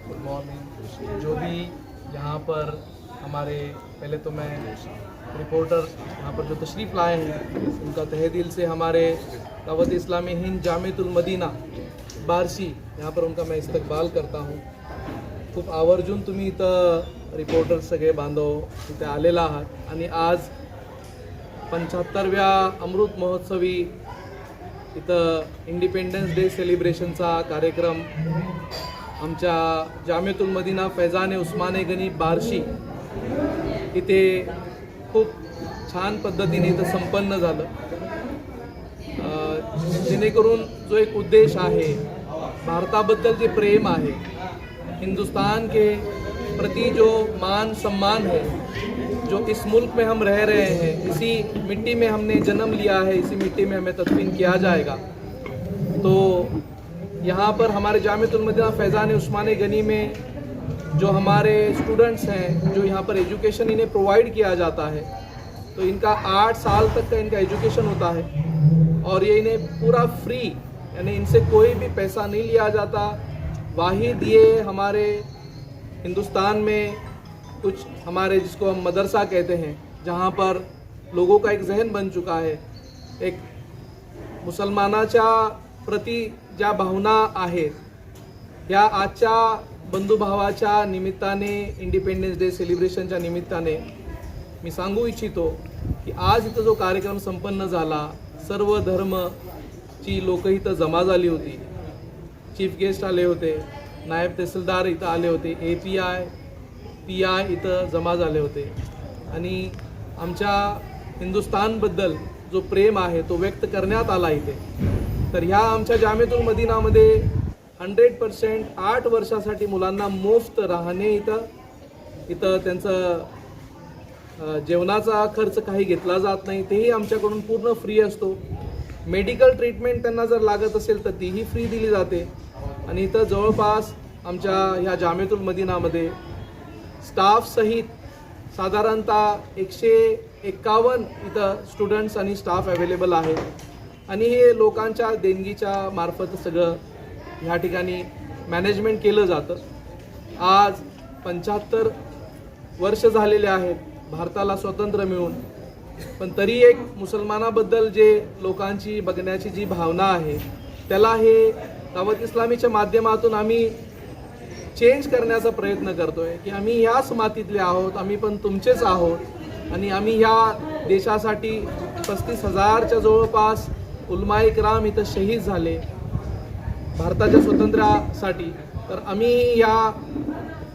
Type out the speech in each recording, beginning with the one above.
Good morning. जो भी यहाँ पर हमारे, पहले तो मैं रिपोर्टर यहाँ पर जो तशरीफ़ लाए हैं उनका तहे दिल से हमारे दावत इस्लामी हिंद जामिअतुल मदीना बार्शी यहाँ पर उनका मैं इस्तकबाल करता हूँ। खूप आवर्जून तुम्ही इथं रिपोर्टर सगळे बांधव इथे आलेला आहात आणि आज 75व्या अमृत महोत्सवी इथं इंडिपेंडन्स डे सेलिब्रेशनचा कार्यक्रम आमच्या जामिअतुल मदीना फैजाने उस्माने गनी बार्शी इथे खूप छान पद्धतीने इथं संपन्न झालं। जेणेकरून जो एक उद्देश आहे, भारताबद्दल जे प्रेम आहे, हिंदुस्तान के प्रति जो मान सम्मान है, जो इस मुल्क में हम रह रहे हैं, इसी मिट्टी में हमने जन्म लिया है, इसी मिट्टी में हमें तदफीन किया जाएगा। तो यहाँ पर हमारे जामिअतुल मदीना फैज़ान उस्माने गनी में जो हमारे स्टूडेंट्स हैं, जो यहाँ पर एजुकेशन इन्हें प्रोवाइड किया जाता है, तो इनका 8 साल तक का इनका एजुकेशन होता है और ये इन्हें पूरा फ्री, यानी इनसे कोई भी पैसा नहीं लिया जाता। वाहिद ये हमारे हिंदुस्तान में कुछ हमारे जिसको हम मदरसा कहते हैं, जहाँ पर लोगों का एक जहन बन चुका है, एक मुसलमानाच्या प्रति ज्या भावना आहेत या आजच्या बंधुभावाच्या निमित्ताने, इंडिपेंडन्स डे सेलिब्रेशनच्या निमित्ताने मी सांगू इच्छितो की आज इथं जो कार्यक्रम संपन्न झाला, सर्व धर्मची लोक इथं जमा झाली होती, चीफ गेस्ट आले होते, नायब तहसीलदार इथं आले होते, PI इथं जमा झाले होते आणि आमच्या हिंदुस्तानबद्दल जो प्रेम आहे तो व्यक्त करण्यात आला इथे। तर ह्या आमच्या जामिअतुल मदीनामध्ये 100% 8 वर्षासाठी मुलांना मुफ्त राहणे, इथं त्यांचं जेवणाचा खर्च काही घेतला जात नाही, तेही आमच्याकडून पूर्ण फ्री असतो। मेडिकल ट्रीटमेंट त्यांना जर लागत असेल तर तीही फ्री दिली जाते आणि इथं जवळपास आमच्या ह्या जामिअतुल मदीनामध्ये स्टाफ सहित साधारणतः 151 इथं स्टुडंट्स आणि स्टाफ अवेलेबल आहेत आणि हे लोकांच्या देणगीच्या मार्फत सगळं ह्या ठिकाणी मॅनेजमेंट केलं जातं। आज 75 वर्ष झालेले आहेत भारताला स्वातंत्र्य मिळून, पण तरी एक मुसलमानाबद्दल जे लोकांची बघण्याची जी भावना आहे त्याला हे दावत इस्लामीच्या माध्यमातून आम्ही चेंज करण्याचा प्रयत्न करतोय की आम्ही ह्याच मातीतले आहोत, आम्ही पण तुमचेच आहोत आणि आम्ही ह्या देशासाठी 35,000च्या जवळपास उलमाए किराम इथं शहीद झाले भारताच्या स्वातंत्र्यासाठी। तर आम्ही या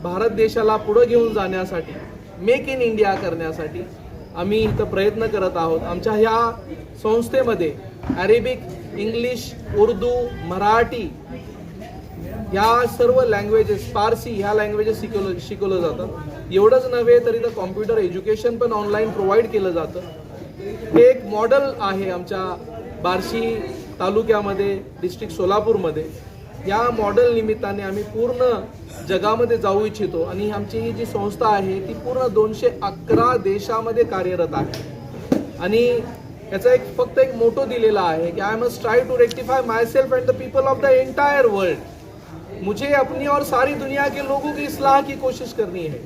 भारत देशाला पुढे घेऊन जाण्यासाठी, मेक इन इंडिया करण्यासाठी आम्ही इथं प्रयत्न करत आहोत। आमच्या ह्या संस्थेमध्ये अरेबिक, इंग्लिश, उर्दू, मराठी या सर्व लँग्वेजेस, फारसी ह्या लँग्वेजेस शिकवलं जातं। एवढंच नव्हे तर इथं कॉम्प्युटर एज्युकेशन पण ऑनलाईन प्रोव्हाइड केलं जातं। हे एक मॉडेल आहे आमच्या बार्शी तालुक्यामध्ये, डिस्ट्रिक्ट सोलापूरमध्ये। या मॉडेल निमित्ताने आम्ही पूर्ण जगामध्ये जाऊ इच्छितो आणि आमची ही जी संस्था आहे ती पूर्ण 211 देशामध्ये कार्यरत आहे आणि याचा फक्त एक मोटो दिलेला आहे की I must try to rectify myself and the people of the entire world. मुझे अपनी और सारी दुनिया के लोगों की इस्लाह की कोशिश करनी है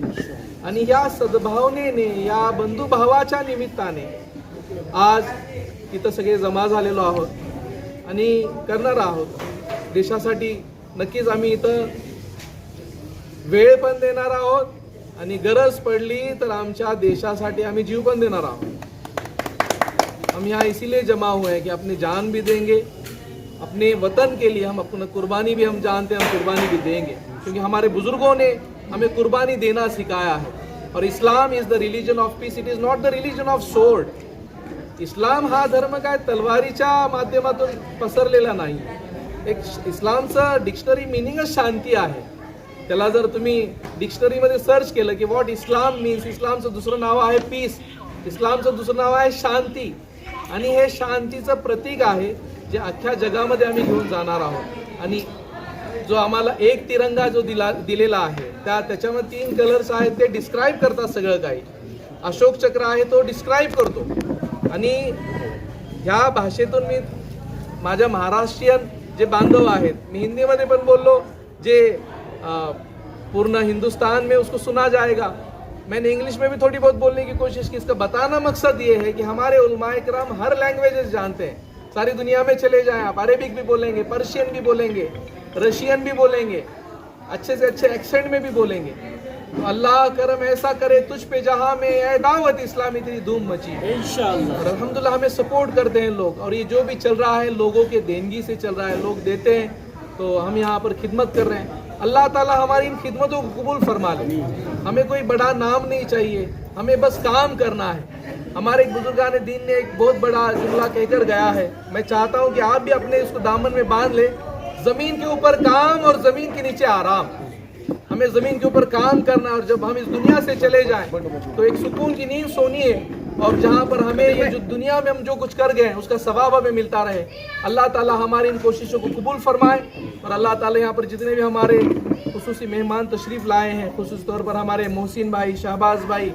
आणि या सद्भावनेने, या बंधुभावाच्या निमित्ताने आज इथं सगळे जमा झालेलो आहोत आणि करणार आहोत देशासाठी। नक्कीच आम्ही इथं वेळ पण देणार आहोत आणि गरज पडली तर आमच्या देशासाठी आम्ही जीव पण देणार आहोत। हम यहाँ इसीलिए जमा हुए हैं कि अपनी जान भी देंगे, अपने वतन के लिए हम अपना कुर्बानी भी हम जानते हैं, हम कुर्बानी भी देंगे क्योंकि हमारे बुजुर्गों ने हमें कुर्बानी देना सिखाया है। और Islam is the religion of peace, it is not the religion of sword. इस्लाम हा धर्म काय तलवारीच्या माध्यमातून पसरलेला नाही. एक इस्लामचं डिक्शनरी मिनिंगच शांती आहे. त्याला जर तुम्ही डिक्शनरीमध्ये सर्च केलं की व्हॉट इस्लाम मीन्स, इस्लामचं दुसरं नाव आहे पीस, इस्लामचं दुसरं नाव आहे शांती. आणि हे शांतीचं प्रतीक आहे जे अख्ख्या जगामध्ये आम्ही घेऊन जाणार आहोत. आणि जो आम्हाला एक तिरंगा जो दिलेला आहे त्याच्यामध्ये 3 कलर्स आहेत, ते डिस्क्राईब करतात सगळं काही. अशोक चक्र आहे तो डिस्क्राईब करतो. आणि ह्या भाषेतून मी माझ्या महाराष्ट्रीयन जे बांधव आहेत, मी हिंदीमध्ये पण बोललो, जे पूर्ण हिंदुस्तान में उसको सुना जाएगा. मैंने इंग्लिश में भी थोड़ी बहुत बोलने की कोशिश की. इसका बताना मकसद ये है कि हमारे उलमाए किराम हर लैंग्वेजेस जानते हैं. सारी दुनिया में चले जाएं आप, अरेबिक भी बोलेंगे, पर्शियन भी बोलेंगे, रशियन भी बोलेंगे, अच्छे से अच्छे एक्सेंट में भी बोलेंगे. तो अल्लाह करम ऐसा करे तुझ पे जहां में ए दावत इस्लामी तेरी धूम मची इंशाअल्लाह. और अल्हम्दुलिल्लाह हमें सपोर्ट करते हैं लोग. और ये जो भी चल रहा है लोगों के देनगी से चल रहा है, लोग देते हैं, तो हम यहाँ पर खिदमत कर रहे हैं. अल्लाह ताला हमारी इन खिदमतों को कबूल फरमा ले. हमें कोई बड़ा नाम नहीं चाहिए, हमें बस काम करना है. हमारे एक बुजुर्गान दीन ने एक बहुत बड़ा जुमला कहकर गया है, मैं चाहता हूँ कि आप भी अपने इसको दामन में बांध ले. जमीन के ऊपर काम और जमीन के नीचे आराम. हमें जमीन के ऊपर काम करना, और जब हम इस दुनिया से चले जाएं तो एक सुकून की नींद सोनी है. और जहाँ पर हमें ये जो दुनिया में हम जो कुछ कर गए हैं उसका सवाब हमें मिलता रहे. अल्लाह ताला हमारी इन कोशिशों को कबूल फरमाए. और अल्लाह ताला यहाँ पर जितने भी हमारे खुसूसी मेहमान तशरीफ़ लाए हैं, खुसूसी तौर पर हमारे मोहसिन भाई, शहबाज भाई,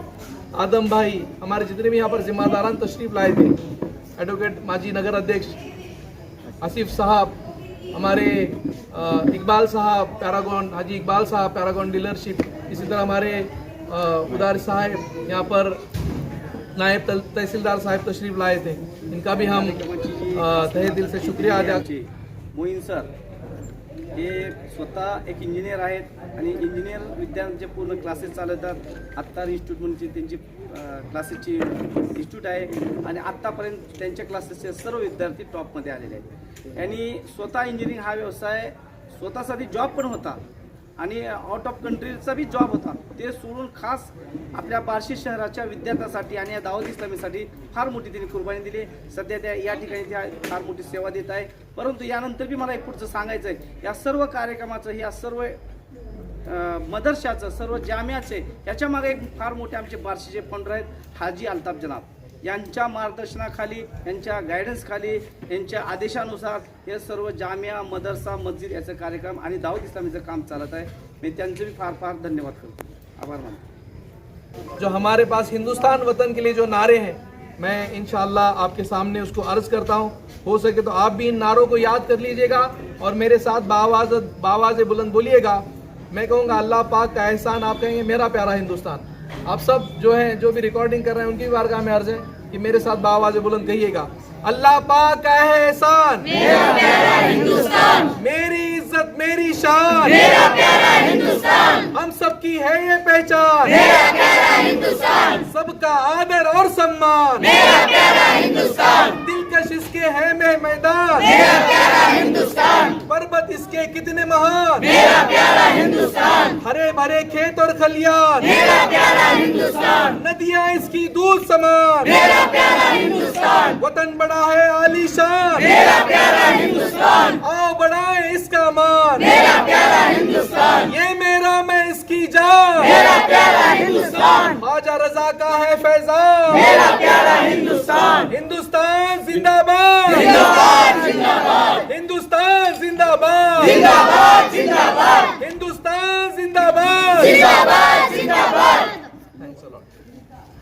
आदम भाई, हमारे जितने भी यहाँ पर जिम्मेदारान तशरीफ़ लाए थे, एडवोकेट माजी नगर अध्यक्ष आसिफ साहब, हमारे इकबाल साहब पैरागॉन, हाजी इकबाल साहब पैरागॉन डीलरशिप, इसी तरह हमारे उदार साहब यहाँ पर नायब तहसीलदार साहब तशरीफ लाए थे. इनका भी हम तहे दिल से शुक्रिया अदा. मोईन सर हे स्वतः एक इंजिनियर आहेत आणि इंजिनियर विद्यार्थ्यांचे पूर्ण क्लासेस चालवतात. आत्ता इन्स्टिट्यूट म्हणजे त्यांची क्लासेसची इन्स्टिट्यूट आहे आणि आत्तापर्यंत त्यांच्या क्लासेसचे सर्व विद्यार्थी टॉपमध्ये आलेले आहेत. यांनी स्वतः इंजिनिअरिंग हा व्यवसाय स्वतःसाठी जॉब पण होता आणि आउट ऑफ कंट्रीचा बी जॉब होता, ते सोडून खास आपल्या बार्शी शहराच्या विद्यार्थ्यांसाठी आणि या दावत इस्लामीसाठी फार मोठी त्यांनी कुर्बानी दिली. सध्या त्या या ठिकाणी त्या फार मोठी सेवा देत आहे. परंतु यानंतर बी मला एक पुढचं सांगायचं आहे, या सर्व कार्यक्रमाचं, या सर्व मदरशाचं, सर्व जामियाचे याच्या मागे एक फार मोठे आमचे बार्शीचे फंडर आहेत, हाजी अल्ताफ जनाब. यांच्या मार्गदर्शनाखाली, यांच्या गायडन्सखाली, यांच्या आदेशानुसार हे सर्व जामिया, मदरसा, मस्जिद याचा कार्यक्रम आणि दावत इस्लामीचं काम चालत आहे. मी त्यांचे भी फार फार धन्यवाद करतो, आभार मानतो. जो हमारे पास हिंदुस्तान वतन के लिए जो नारे हैं, मैं इंशाअल्लाह आपके सामने उसको अर्ज करता हूँ. हो सके तो आप भी इन नारों को याद कर लीजिएगा और मेरे साथ बावाज़ बुलंद बोलिएगा. मैं कहूँगा अल्लाह पाक का एहसान, आप कहेंगे मेरा प्यारा हिंदुस्तान. आप सब जो हैं, जो भी रिकॉर्डिंग कर रहे हैं, उनकी भी बारगाह में अर्ज है कि मेरे साथ बावाज़ बुलंद कहिएगा, अल्लाह पाक का है एहसान, मेरा प्यारा हिंदुस्तान, मेरी इज्जत मेरी शान, मेरा प्यारा हिंदुस्तान, हम सबकी है ये पहचान, मेरा प्यारा हिंदुस्तान, सबका आदर और सम्मान, मेरा प्यारा हिंदुस्तान, दिलकश इसके है मैदान, मेरा प्यारा हिंदुस्तान, पर्वत इसके कितने महान, मेरा प्यारा हिंदुस्तान, हरे भरे खेत और खलियान, मेरा प्यारा हिंदुस्तान, नदियां इसकी दूध समान, मेरा प्यारा हिंदुस्तान, वतन बड़ा है आलीशान, मेरा प्यारा हिंदुस्तान, आओ बढ़ाए इसका मान, मेरा प्यारा हिंदुस्तान, ये मेरा मैं इसकी जान, मेरा प्यारा हिंदुस्तान, ख्वाजा रजा का है फैजान, मेरा प्यारा हिंदुस्तान, हिंदुस्तान जिंदाबाद, जिंदाबाद जिंदाबाद, हिंदुस्तान जिंदाबाद, जिंदाबाद जिंदाबाद, हिंदुस्तान जिंदाबाद, जिंदाबाद.